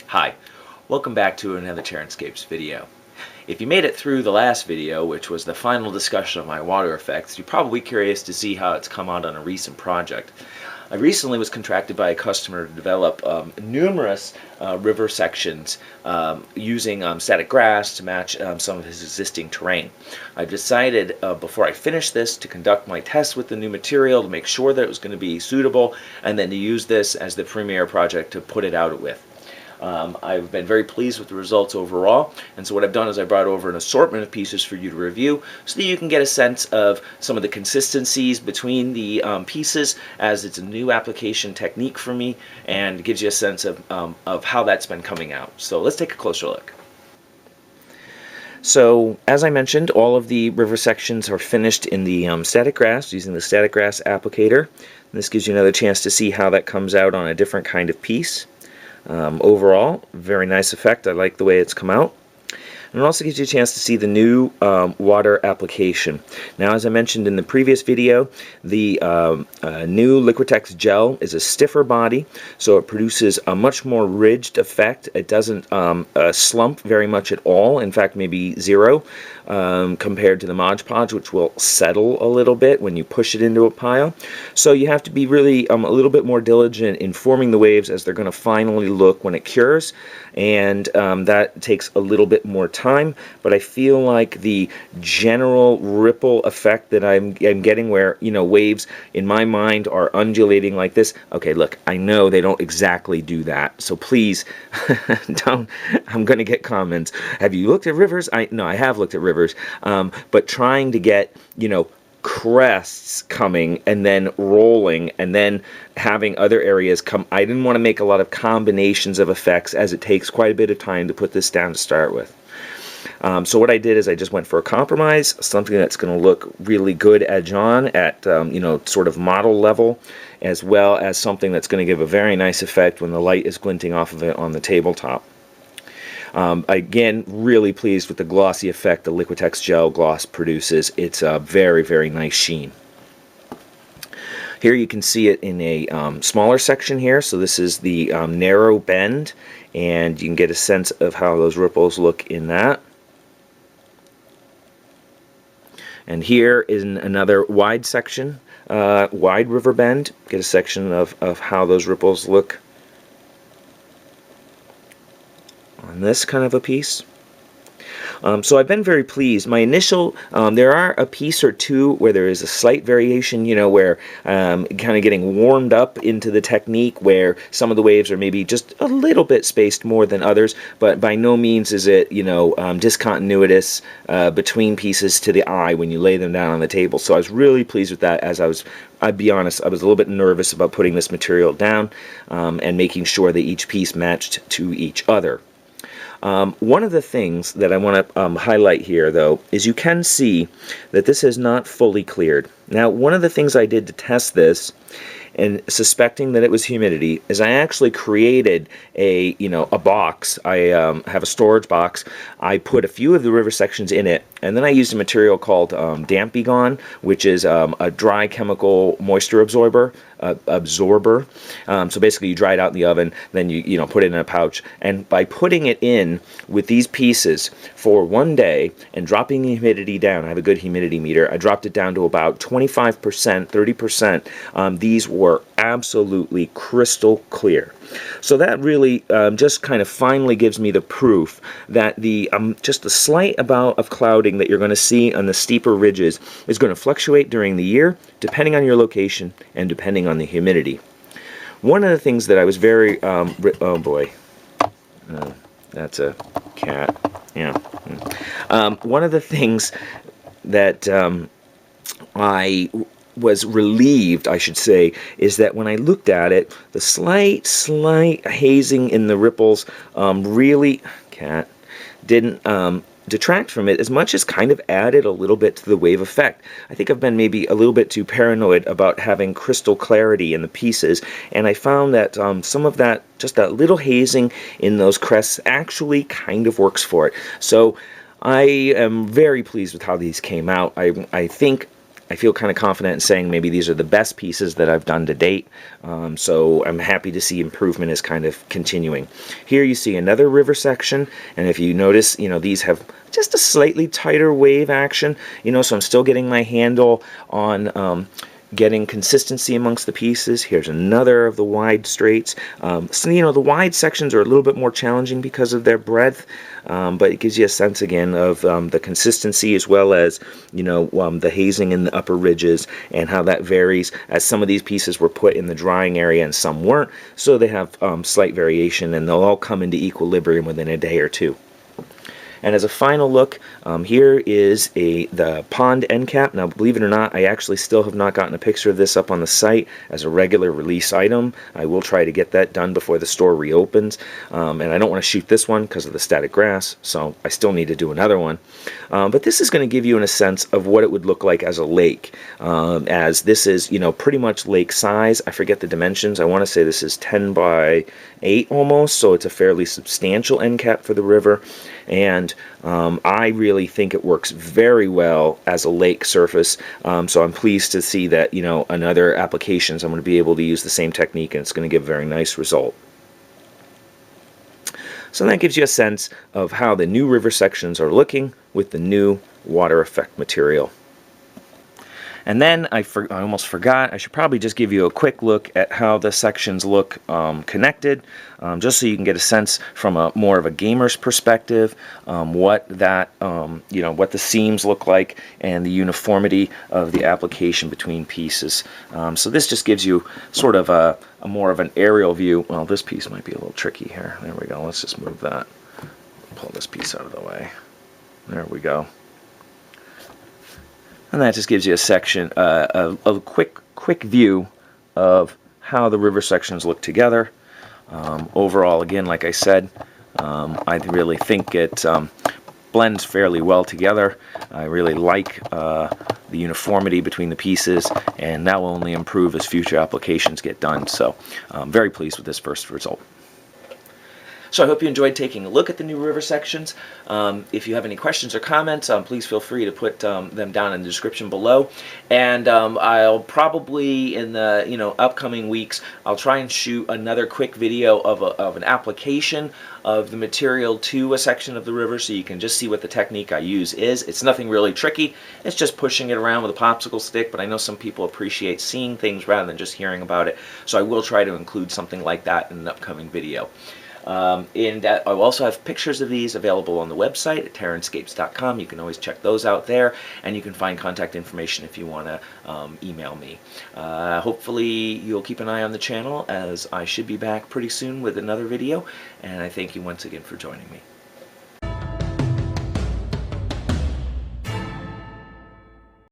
Hi, welcome back to another TerranScapes video. If you made it through the last video, which was the final discussion of my water effects, you're probably curious to see how it's come out on a recent project. I recently was contracted by a customer to develop numerous river sections using static grass to match some of his existing terrain. I've decided before I finish this to conduct my tests with the new material to make sure that it was going to be suitable, and then to use this as the premier project to put it out with. I've been very pleased with the results overall, and so what I've done is I brought over an assortment of pieces for you to review so that you can get a sense of some of the consistencies between the pieces, as it's a new application technique for me, and gives you a sense of how that's been coming out. So let's take a closer look. So, as I mentioned, all of the river sections are finished in the static grass using the static grass applicator. And this gives you another chance to see how that comes out on a different kind of piece. Overall, very nice effect. I like the way it's come out. And it also gives you a chance to see the new water application. Now, as I mentioned in the previous video, the new Liquitex Gel is a stiffer body, so it produces a much more ridged effect. It doesn't slump very much at all, in fact maybe zero, compared to the Mod Podge, which will settle a little bit when you push it into a pile. So you have to be really a little bit more diligent in forming the waves as they're going to finally look when it cures, and that takes a little bit more time, but I feel like the general ripple effect that I'm getting, where, you know, waves in my mind are undulating like this. Okay, look, I know they don't exactly do that, so please don't. I'm going to get comments. Have you looked at rivers? No, I have looked at rivers, but trying to get, you know, crests coming and then rolling and then having other areas come. I didn't want to make a lot of combinations of effects, as it takes quite a bit of time to put this down to start with. So what I did is I just went for a compromise, something that's going to look really good edge on at you know, sort of model level, as well as something that's going to give a very nice effect when the light is glinting off of it on the tabletop. Again, really pleased with the glossy effect the Liquitex Gel Gloss produces. It's a very, very nice sheen. Here you can see it in a smaller section here, so this is the narrow bend, and you can get a sense of how those ripples look in that. And here is another wide section, wide river bend. Get a section of how those ripples look on this kind of a piece. So I've been very pleased. My initial, there are a piece or two where there is a slight variation, you know, where kind of getting warmed up into the technique, where some of the waves are maybe just a little bit spaced more than others, but by no means is it, you know, discontinuous between pieces to the eye when you lay them down on the table. So I was really pleased with that, as I'd be honest, I was a little bit nervous about putting this material down and making sure that each piece matched to each other. One of the things that I want to highlight here, though, is you can see that this is not fully cleared. Now, one of the things I did to test this, and suspecting that it was humidity, is I actually created a box. I have a storage box. I put a few of the river sections in it, and then I used a material called Damp Be Gone, which is a dry chemical moisture absorber. So basically you dry it out in the oven, then you put it in a pouch, and by putting it in with these pieces for one day and dropping the humidity down, I have a good humidity meter, I dropped it down to about 25%, 30%, these were absolutely crystal clear. So that really just kind of finally gives me the proof that the just the slight amount of clouding that you're going to see on the steeper ridges is going to fluctuate during the year, depending on your location and depending on the humidity. One of the things that I was very oh boy, that's a cat. Yeah. One of the things that I was relieved, I should say, is that when I looked at it, the slight hazing in the ripples really didn't detract from it as much as kind of added a little bit to the wave effect. I think I've been maybe a little bit too paranoid about having crystal clarity in the pieces, and I found that some of that, just that little hazing in those crests, actually kind of works for it. So I am very pleased with how these came out. I think I feel kind of confident in saying maybe these are the best pieces that I've done to date. So I'm happy to see improvement is kind of continuing. Here you see another river section, and if you notice, these have just a slightly tighter wave action, so I'm still getting my handle on getting consistency amongst the pieces. Here's another of the wide straights. So, the wide sections are a little bit more challenging because of their breadth, but it gives you a sense again of the consistency, as well as the hazing in the upper ridges and how that varies, as some of these pieces were put in the drying area and some weren't, so they have slight variation, and they'll all come into equilibrium within a day or two. And as a final look, here is the pond end cap. Now, believe it or not, I actually still have not gotten a picture of this up on the site as a regular release item. I will try to get that done before the store reopens. And I don't want to shoot this one because of the static grass, so I still need to do another one. But this is going to give you a sense of what it would look like as a lake, as this is, pretty much lake size. I forget the dimensions. I want to say this is 10 by 8 almost, so it's a fairly substantial end cap for the river. And I really think it works very well as a lake surface, so I'm pleased to see that, in other applications I'm going to be able to use the same technique, and it's going to give a very nice result. So that gives you a sense of how the new river sections are looking with the new water effect material. And then I almost forgot, I should probably just give you a quick look at how the sections look connected, just so you can get a sense from more of a gamer's perspective, what the seams look like and the uniformity of the application between pieces. So this just gives you sort of a more of an aerial view. Well, this piece might be a little tricky here. There we go. Let's just move that. Pull this piece out of the way. There we go. And that just gives you a section, a quick view of how the river sections look together. Overall, again, like I said, I really think it blends fairly well together. I really like the uniformity between the pieces, and that will only improve as future applications get done. So I'm very pleased with this first result. So I hope you enjoyed taking a look at the new river sections. If you have any questions or comments, please feel free to put them down in the description below. And I'll probably, in the upcoming weeks, I'll try and shoot another quick video of an application of the material to a section of the river, so you can just see what the technique I use is. It's nothing really tricky. It's just pushing it around with a popsicle stick, but I know some people appreciate seeing things rather than just hearing about it. So I will try to include something like that in an upcoming video. And I also have pictures of these available on the website at TerranScapes.com. You can always check those out there, and you can find contact information if you want to email me. Hopefully you'll keep an eye on the channel, as I should be back pretty soon with another video, and I thank you once again for joining me.